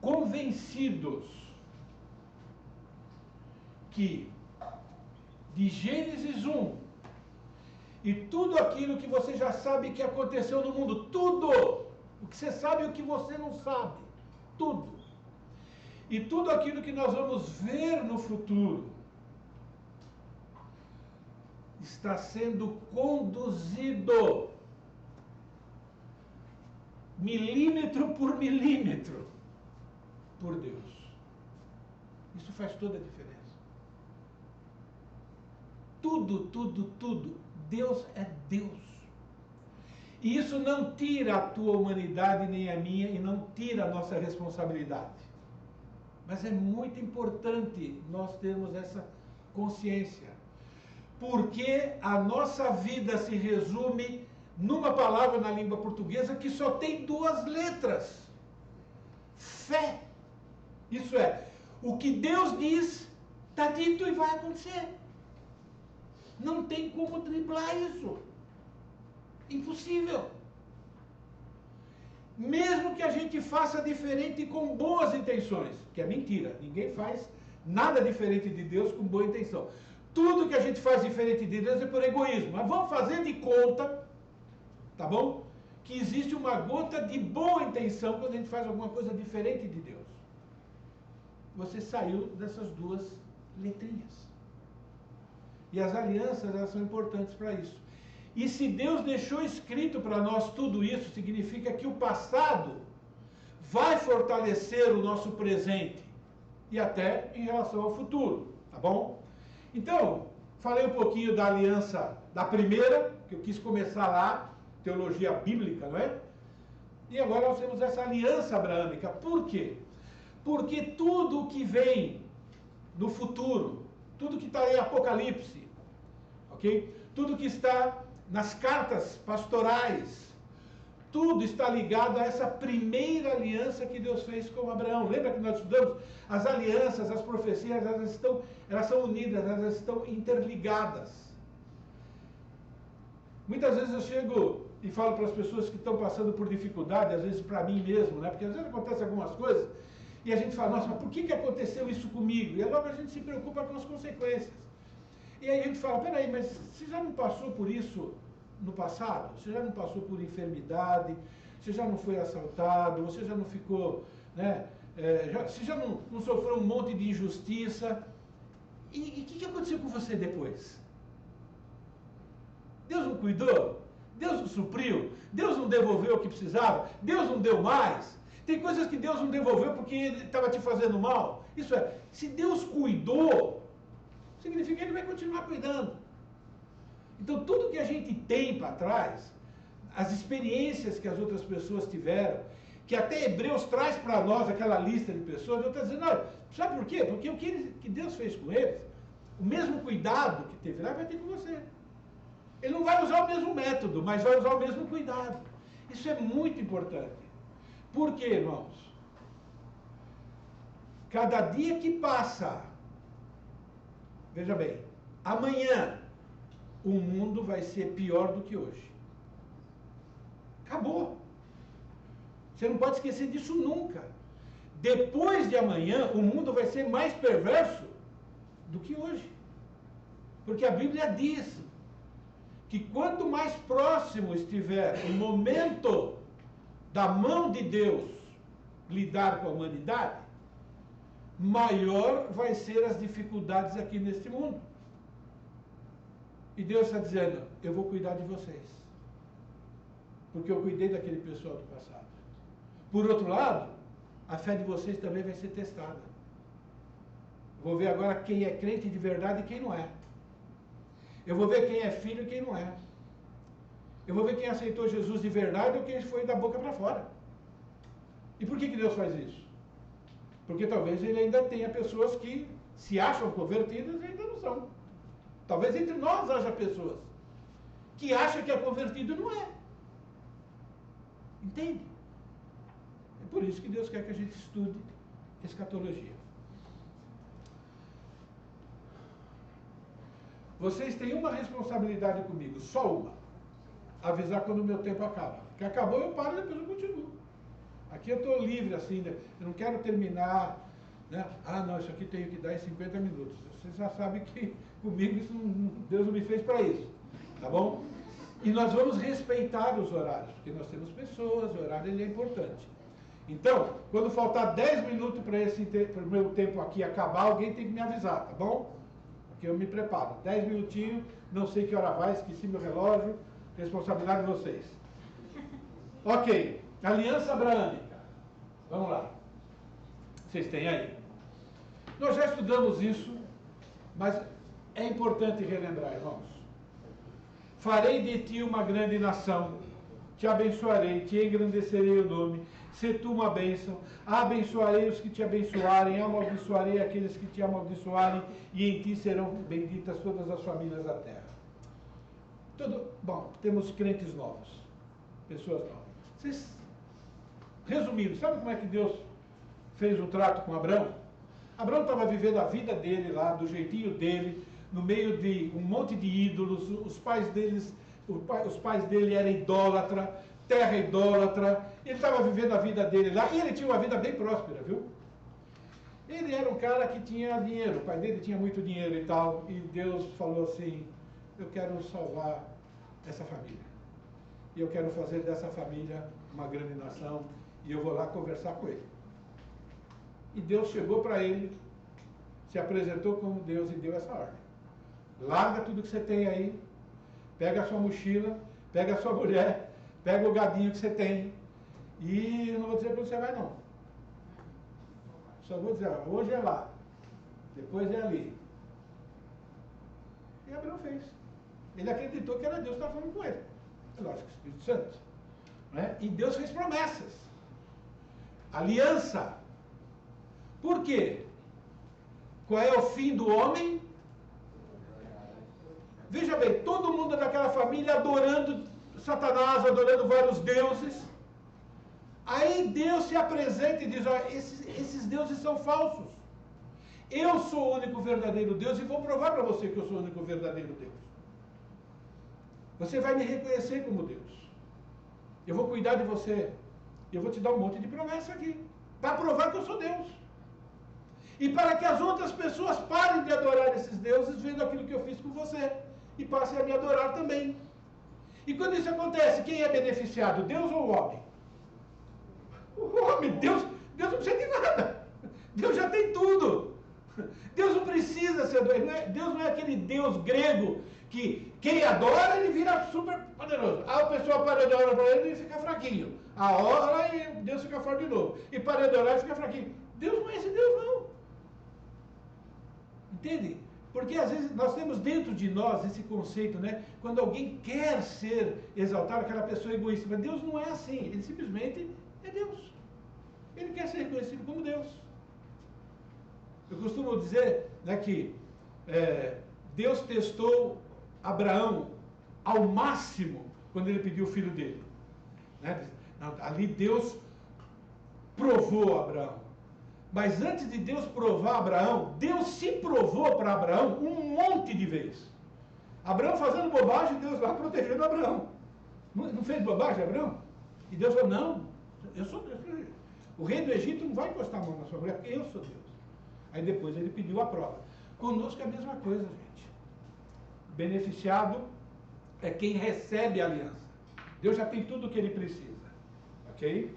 convencidos que de Gênesis 1 e tudo aquilo que você já sabe que aconteceu no mundo, tudo, o que você sabe e o que você não sabe, tudo, e tudo aquilo que nós vamos ver no futuro, está sendo conduzido milímetro por milímetro por Deus. Isso faz toda a diferença. Tudo. Deus é Deus. E isso não tira a tua humanidade nem a minha e não tira a nossa responsabilidade. Mas é muito importante nós termos essa consciência. Porque a nossa vida se resume numa palavra na língua portuguesa que só tem duas letras. Fé. Isso é, o que Deus diz, está dito e vai acontecer. Não tem como driblar isso. Impossível. Mesmo que a gente faça diferente com boas intenções, que é mentira, ninguém faz nada diferente de Deus com boa intenção. Tudo que a gente faz diferente de Deus é por egoísmo. Mas vamos fazer de conta, tá bom? Que existe uma gota de boa intenção quando a gente faz alguma coisa diferente de Deus. Você saiu dessas duas letrinhas. E as alianças, elas são importantes para isso. E se Deus deixou escrito para nós tudo isso, significa que o passado vai fortalecer o nosso presente e até em relação ao futuro, tá bom? Então, falei um pouquinho da aliança da primeira, que eu quis começar lá, teologia bíblica, não é? E agora nós temos essa aliança abraâmica. Por quê? Porque tudo o que vem no futuro, tudo que está em Apocalipse, ok? Tudo que está nas cartas pastorais, tudo está ligado a essa primeira aliança que Deus fez com Abraão. Lembra que nós estudamos? As alianças, as profecias, elas são unidas, elas estão interligadas. Muitas vezes eu chego e falo para as pessoas que estão passando por dificuldade, às vezes para mim mesmo, né? Porque às vezes acontecem algumas coisas e a gente fala, nossa, mas por que aconteceu isso comigo? E logo a gente se preocupa com as consequências. E aí a gente fala, peraí, mas você já não passou por isso no passado? Você já não passou por enfermidade? Você já não foi assaltado? Você já não ficou, né? Você já não sofreu um monte de injustiça? E o que aconteceu com você depois? Deus não cuidou? Deus não supriu? Deus não devolveu o que precisava? Deus não deu mais? Tem coisas que Deus não devolveu porque Ele estava te fazendo mal. Isso é, se Deus cuidou, significa que Ele vai continuar cuidando. Então, tudo que a gente tem para trás, as experiências que as outras pessoas tiveram, que até Hebreus traz para nós aquela lista de pessoas, eu estou dizendo, olha, sabe por quê? Porque o que Deus fez com eles, o mesmo cuidado que teve lá, vai ter com você. Ele não vai usar o mesmo método, mas vai usar o mesmo cuidado. Isso é muito importante. Por quê, irmãos? Cada dia que passa, veja bem, amanhã o mundo vai ser pior do que hoje. Acabou. Você não pode esquecer disso nunca. Depois de amanhã, o mundo vai ser mais perverso do que hoje. Porque a Bíblia diz que quanto mais próximo estiver o momento da mão de Deus lidar com a humanidade, maior vai ser as dificuldades aqui neste mundo. E Deus está dizendo, eu vou cuidar de vocês. Porque eu cuidei daquele pessoal do passado. Por outro lado, a fé de vocês também vai ser testada. Vou ver agora quem é crente de verdade e quem não é. Eu vou ver quem é filho e quem não é. Eu vou ver quem aceitou Jesus de verdade ou quem foi da boca para fora. E por que Deus faz isso? Porque talvez Ele ainda tenha pessoas que se acham convertidas e ainda não são. Talvez entre nós haja pessoas que acham que é convertido e não é. Entende? É por isso que Deus quer que a gente estude escatologia. Vocês têm uma responsabilidade comigo, só uma. Avisar quando o meu tempo acaba. Que acabou, eu paro e depois eu continuo. Aqui eu estou livre, assim, né? Eu não quero terminar, né? Ah, não, isso aqui tenho que dar em 50 minutos. Vocês já sabem que comigo isso Deus não me fez para isso. Tá bom? E nós vamos respeitar os horários, porque nós temos pessoas, o horário ele é importante. Então, quando faltar 10 minutos para o meu tempo aqui acabar, alguém tem que me avisar, tá bom? Porque eu me preparo. 10 minutinhos, não sei que hora vai, esqueci meu relógio, responsabilidade de vocês. Ok, aliança abraâmica. Vamos lá. Vocês têm aí? Nós já estudamos isso, mas é importante relembrar, irmãos. Farei de ti uma grande nação, te abençoarei, te engrandecerei o nome, se tu uma bênção, abençoarei os que te abençoarem, amaldiçoarei aqueles que te amaldiçoarem, e em ti serão benditas todas as famílias da terra. Bom, temos crentes novos, pessoas novas. Vocês, resumindo, sabe como é que Deus fez o trato com Abraão? Abraão estava vivendo a vida dele lá, do jeitinho dele, no meio de um monte de ídolos. Os pais dele eram idólatra, terra idólatra. Ele estava vivendo a vida dele lá e ele tinha uma vida bem próspera, viu? Ele era um cara que tinha dinheiro, o pai dele tinha muito dinheiro e tal, e Deus falou assim, eu quero salvar essa família. E eu quero fazer dessa família uma grande nação, e eu vou lá conversar com ele. E Deus chegou para ele, se apresentou como Deus e deu essa ordem. Larga tudo que você tem aí, pega a sua mochila, pega a sua mulher, pega o gadinho que você tem, e eu não vou dizer para onde você vai não. Só vou dizer, hoje é lá, depois é ali. E Abraão fez. Ele acreditou que era Deus que estava falando com ele. É lógico, Espírito Santo. né? E Deus fez promessas. Aliança. Por quê? Qual é o fim do homem? Veja bem, todo mundo daquela família adorando Satanás, adorando vários deuses. Aí Deus se apresenta e diz, ó, esses deuses são falsos. Eu sou o único verdadeiro Deus e vou provar para você que eu sou o único verdadeiro Deus. Você vai me reconhecer como Deus. Eu vou cuidar de você. Eu vou te dar um monte de promessa aqui. Para provar que eu sou Deus. E para que as outras pessoas parem de adorar esses deuses, vendo aquilo que eu fiz com você. E passem a me adorar também. E quando isso acontece, quem é beneficiado? Deus ou o homem? O homem. Deus não precisa de nada. Deus já tem tudo. Deus não precisa ser Deus. Deus não é aquele Deus grego que quem adora, ele vira super poderoso. A pessoa para de adorar para ele e fica fraquinho. A hora e Deus fica forte de novo. E para de adorar e fica fraquinho. Deus não é esse Deus, não. Entende? Porque às vezes nós temos dentro de nós esse conceito, né? Quando alguém quer ser exaltado, aquela pessoa egoísta. Mas Deus não é assim. Ele simplesmente é Deus. Ele quer ser reconhecido como Deus. Eu costumo dizer, né, que Deus testou Abraão ao máximo quando ele pediu o filho dele. Né? Ali Deus provou Abraão. Mas antes de Deus provar Abraão, Deus se provou para Abraão um monte de vezes. Abraão fazendo bobagem, Deus lá protegendo Abraão. Não fez bobagem, Abraão? E Deus falou, não, eu sou Deus. O rei do Egito não vai encostar a mão na sua mulher, porque eu sou Deus. Aí depois ele pediu a prova. Conosco é a mesma coisa, gente. Beneficiado é quem recebe a aliança. Deus já tem tudo o que ele precisa. Ok?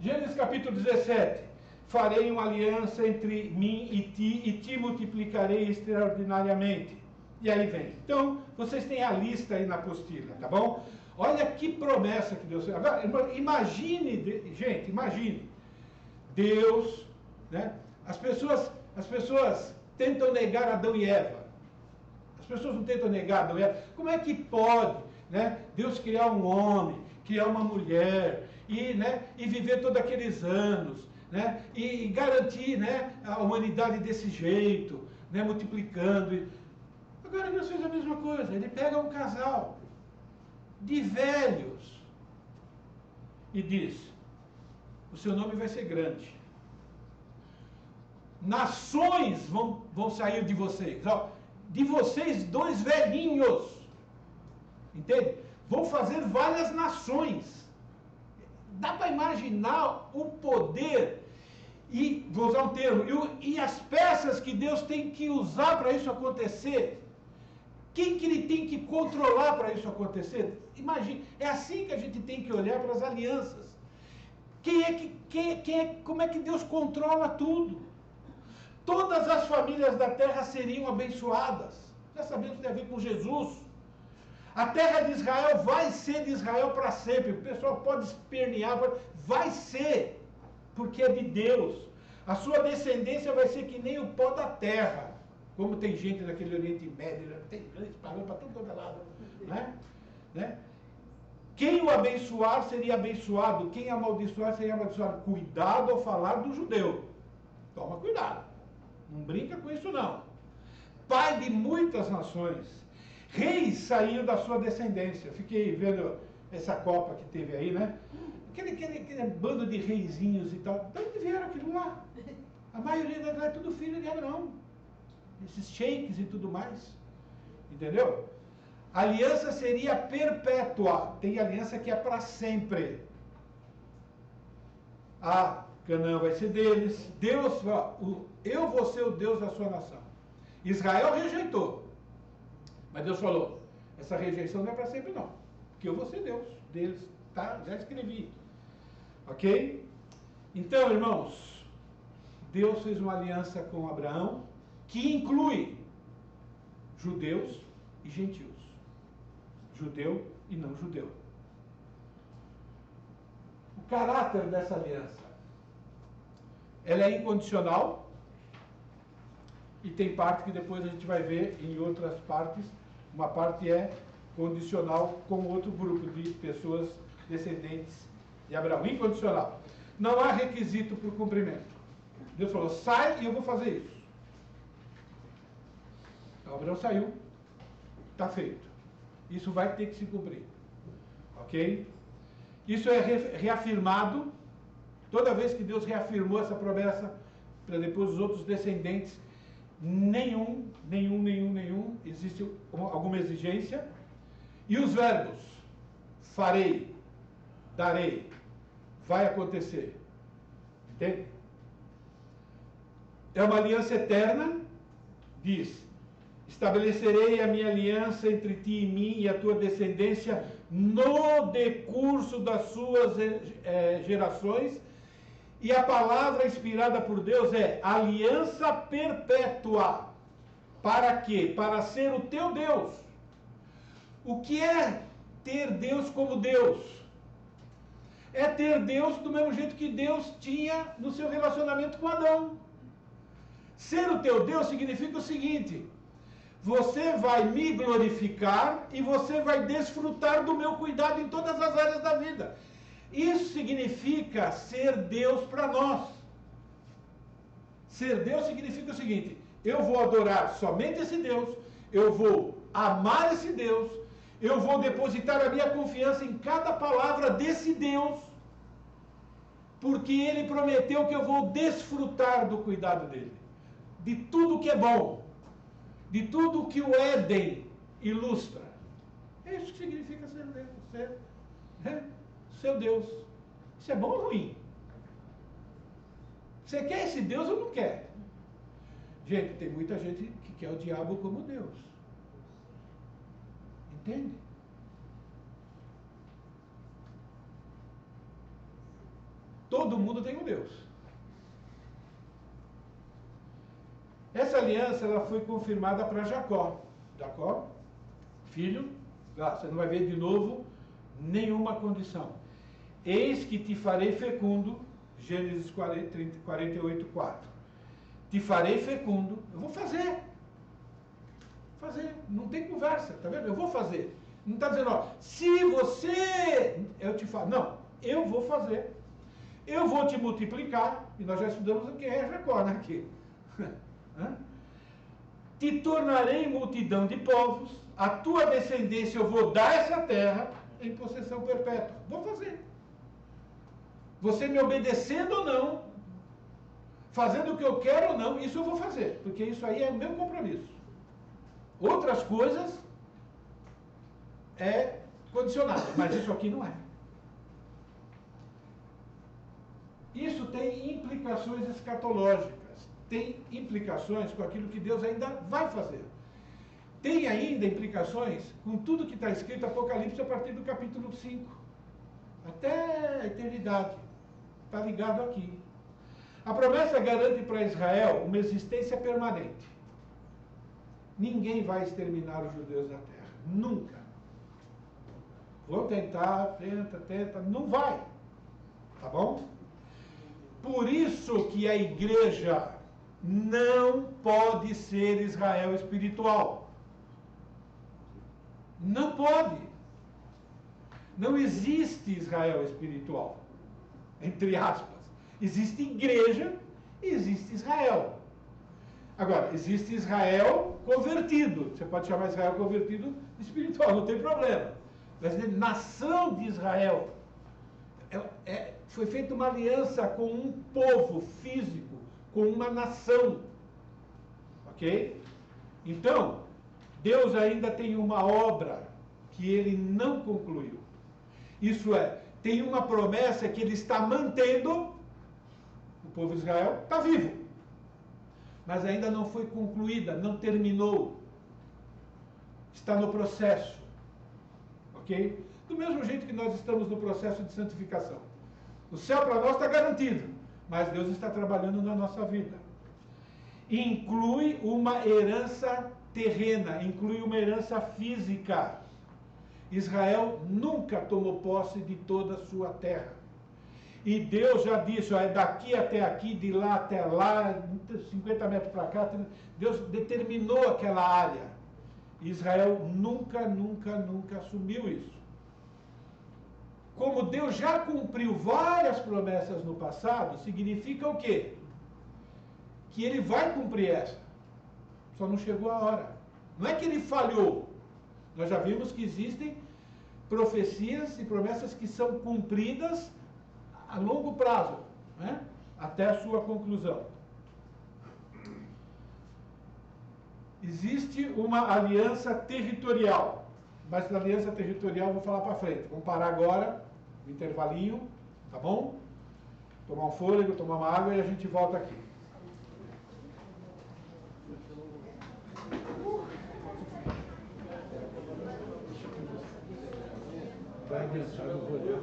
Gênesis capítulo 17. Farei uma aliança entre mim e te multiplicarei extraordinariamente. E aí vem. Então, vocês têm a lista aí na apostila, tá bom? Olha que promessa que Deus fez. Agora, imagine, gente, imagine. Deus, né? As pessoas tentam negar Adão e Eva. As pessoas não tentam negar Adão e Eva. Como é que pode, né, Deus criar um homem, criar uma mulher, e viver todos aqueles anos, né, e garantir, né, a humanidade desse jeito, né, multiplicando. Agora Deus fez a mesma coisa. Ele pega um casal de velhos e diz, o seu nome vai ser grande. Nações vão sair de vocês. Ó, de vocês, dois velhinhos. Entende? Vão fazer várias nações. Dá para imaginar o poder, e vou usar um termo, e as peças que Deus tem que usar para isso acontecer. Quem que ele tem que controlar para isso acontecer? Imagine, é assim que a gente tem que olhar para as alianças. Como é que Deus controla tudo? Todas as famílias da terra seriam abençoadas. Já sabemos que tem a ver com Jesus. A terra de Israel vai ser de Israel para sempre. O pessoal pode espernear, vai ser, porque é de Deus. A sua descendência vai ser que nem o pó da terra. Como tem gente naquele Oriente Médio, tem espalhando para todo lado. Né? Quem o abençoar seria abençoado, quem amaldiçoar seria amaldiçoado. Cuidado ao falar do judeu. Toma cuidado. Não brinca com isso, não. Pai de muitas nações. Reis saíram da sua descendência. Eu fiquei vendo essa Copa que teve aí, né? Aquele bando de reizinhos e tal. De onde vieram aquilo lá? A maioria é tudo filho de Abraão. Esses sheiks e tudo mais. Entendeu? A aliança seria perpétua. Tem aliança que é para sempre. A Canaã vai ser deles. Deus, eu vou ser o Deus da sua nação. Israel rejeitou. Mas Deus falou, essa rejeição não é para sempre não. Porque eu vou ser Deus deles. Tá? Já escrevi. Ok? Então, irmãos, Deus fez uma aliança com Abraão que inclui judeus e gentios. Judeu e não judeu. O caráter dessa aliança, ela é incondicional e tem parte que depois a gente vai ver em outras partes. Uma parte é condicional com outro grupo de pessoas descendentes de Abraão. Incondicional. Não há requisito para o cumprimento. Deus falou, sai e eu vou fazer isso. Então, Abraão saiu, está feito. Isso vai ter que se cumprir. Ok? Isso é reafirmado, toda vez que Deus reafirmou essa promessa, para depois os outros descendentes, nenhum, existe alguma exigência. E os verbos, farei, darei, vai acontecer. Entende? É uma aliança eterna, diz, estabelecerei a minha aliança entre ti e mim e a tua descendência no decurso das suas gerações. E a palavra inspirada por Deus é aliança perpétua. Para quê? Para ser o teu Deus. O que é ter Deus como Deus? É ter Deus do mesmo jeito que Deus tinha no seu relacionamento com Adão. Ser o teu Deus significa o seguinte: você vai me glorificar e você vai desfrutar do meu cuidado em todas as áreas da vida. Isso significa ser Deus para nós. Ser Deus significa o seguinte: eu vou adorar somente esse Deus, eu vou amar esse Deus, eu vou depositar a minha confiança em cada palavra desse Deus, porque Ele prometeu que eu vou desfrutar do cuidado dEle, de tudo que é bom, de tudo que o Éden ilustra. É isso que significa ser Deus, seu Deus. Isso é bom ou ruim? Você quer esse Deus ou não quer? Gente, tem muita gente que quer o diabo como Deus. Entende? Todo mundo tem um Deus. Essa aliança ela foi confirmada para Jacó. Jacó, filho, você não vai ver de novo nenhuma condição. Eis que te farei fecundo, Gênesis 48, 4. Te farei fecundo, eu vou fazer. Fazer, não tem conversa, tá vendo? Eu vou fazer. Não está dizendo, ó, se você, eu te falo. Não, eu vou fazer. Eu vou te multiplicar, e nós já estudamos o que é Jacó, né? Aqui. Te tornarei multidão de povos, a tua descendência eu vou dar essa terra em possessão perpétua. Vou fazer. Você me obedecendo ou não, fazendo o que eu quero ou não, isso eu vou fazer, porque isso aí é o meu compromisso. Outras coisas é condicionado, mas isso aqui não é. Isso tem implicações escatológicas, tem implicações com aquilo que Deus ainda vai fazer. Tem ainda implicações com tudo que está escrito em Apocalipse a partir do capítulo 5. Até a eternidade. Está ligado aqui. A promessa garante para Israel uma existência permanente. Ninguém vai exterminar os judeus da terra. Nunca. Vão tentar, tenta, não vai. Tá bom? Por isso que a igreja não pode ser Israel espiritual. Não pode. Não existe Israel espiritual. Entre aspas. Existe igreja e existe Israel. Agora, existe Israel convertido. Você pode chamar Israel convertido espiritual, não tem problema. Mas nação de Israel. Foi feita uma aliança com um povo físico, com uma nação. Ok? Então, Deus ainda tem uma obra que Ele não concluiu. Isso é, tem uma promessa que Ele está mantendo. O povo de Israel está vivo. Mas ainda não foi concluída, não terminou. Está no processo. Ok? Do mesmo jeito que nós estamos no processo de santificação. O céu para nós está garantido, mas Deus está trabalhando na nossa vida. Inclui uma herança terrena, inclui uma herança física. Israel nunca tomou posse de toda a sua terra. E Deus já disse, ó, é daqui até aqui, de lá até lá, 50 metros para cá. Deus determinou aquela área. Israel nunca assumiu isso. Como Deus já cumpriu várias promessas no passado, significa o quê? Que ele vai cumprir essa. Só não chegou a hora. Não é que ele falhou. Nós já vimos que existem profecias e promessas que são cumpridas a longo prazo, né? Até a sua conclusão. Existe uma aliança territorial, mas da aliança territorial eu vou falar para frente. Vamos parar agora, um intervalinho, tá bom? Tomar um fôlego, tomar uma água e a gente volta aqui. Vai adiantar, eu vou olhar.